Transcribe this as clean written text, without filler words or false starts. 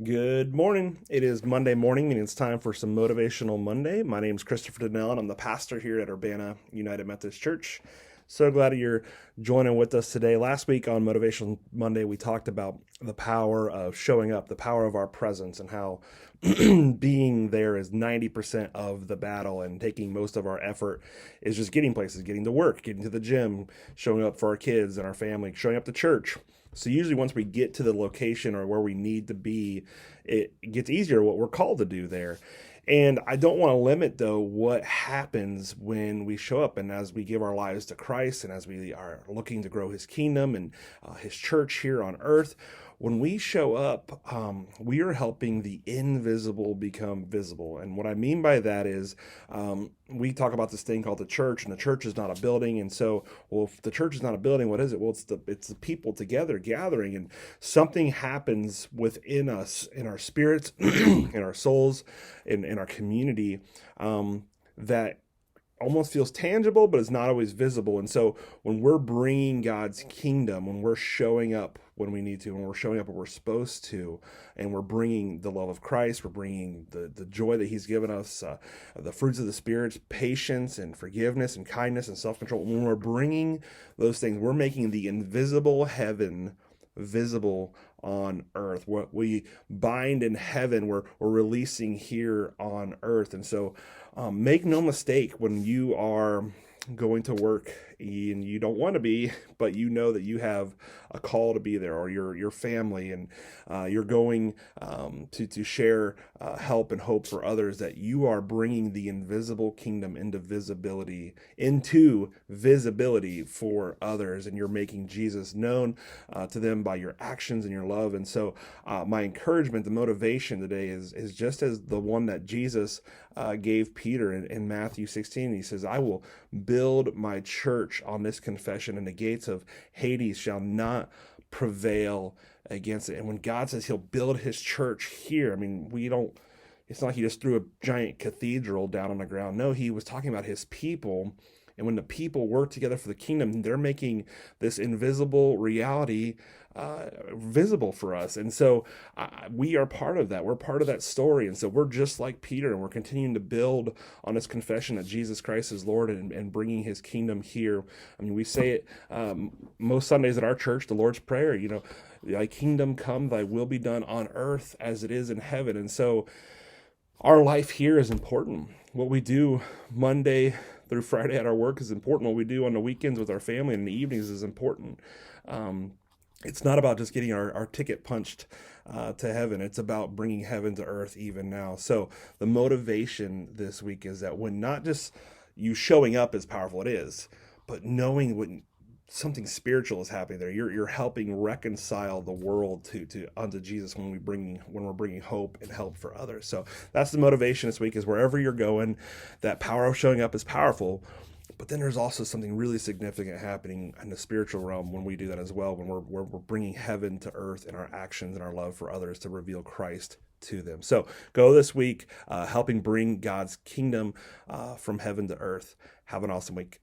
Good morning. It is Monday morning, and it's time for some Motivational Monday. My name is Christopher Donnell, and I'm the pastor here at Urbana United Methodist Church. So glad you're joining with us today. Last week on Motivational Monday, we talked about the power of showing up, the power of our presence, and how being there is 90% of the battle, and taking most of our effort is just getting places, getting to work, getting to the gym, showing up for our kids and our family, showing up to church. So usually once we get to the location or where we need to be, it gets easier what we're called to do there. And I don't want to limit, though, what happens when we show up and as we give our lives to Christ and as we are looking to grow his kingdom and his church here on earth. When we show up, we are helping the invisible become visible. And what I mean by that is we talk about this thing called the church, and the church is not a building. And so, well, if the church is not a building, what is it? Well, it's the people together gathering, and something happens within us, in our spirits, in our souls, in our community, that almost feels tangible, but it's not always visible. And so when we're bringing God's kingdom, when we're showing up when we need to, when we're showing up when we're supposed to, and we're bringing the love of Christ, we're bringing the joy that he's given us, the fruits of the Spirit, patience and forgiveness and kindness and self-control. When we're bringing those things, we're making the invisible heaven visible on earth. What we bind in heaven, we're releasing here on earth. And so make no mistake, when you are going to work and you don't want to be, but you know that you have a call to be there, or your family, and you're going to share help and hope for others, that you are bringing the invisible kingdom into visibility for others, and you're making Jesus known to them by your actions and your love. And so my encouragement, the motivation today is just as the one that Jesus gave Peter in Matthew 16. He says, I will build my church on this confession, and the gates of Hades shall not prevail against it. And when God says he'll build his church here, I mean, it's not like he just threw a giant cathedral down on the ground. No, he was talking about his people. And when the people work together for the kingdom, they're making this invisible reality visible for us. And so we are part of that. We're part of that story. And so we're just like Peter, and we're continuing to build on this confession that Jesus Christ is Lord, and bringing his kingdom here. I mean, we say it most Sundays at our church, the Lord's Prayer, thy kingdom come, thy will be done on earth as it is in heaven. And so our life here is important. What we do Monday through Friday at our work is important. What we do on the weekends with our family and in the evenings is important. It's not about just getting our ticket punched to heaven. It's about bringing heaven to earth even now. So the motivation this week is that when not just you showing up is powerful, it is, but knowing when something spiritual is happening there, you're helping reconcile the world to unto Jesus when we're bringing hope and help for others. So that's the motivation this week, is wherever you're going, that power of showing up is powerful. But then there's also something really significant happening in the spiritual realm when we do that as well, when we're bringing heaven to earth in our actions and our love for others to reveal Christ to them. So go this week, helping bring God's kingdom from heaven to earth. Have an awesome week.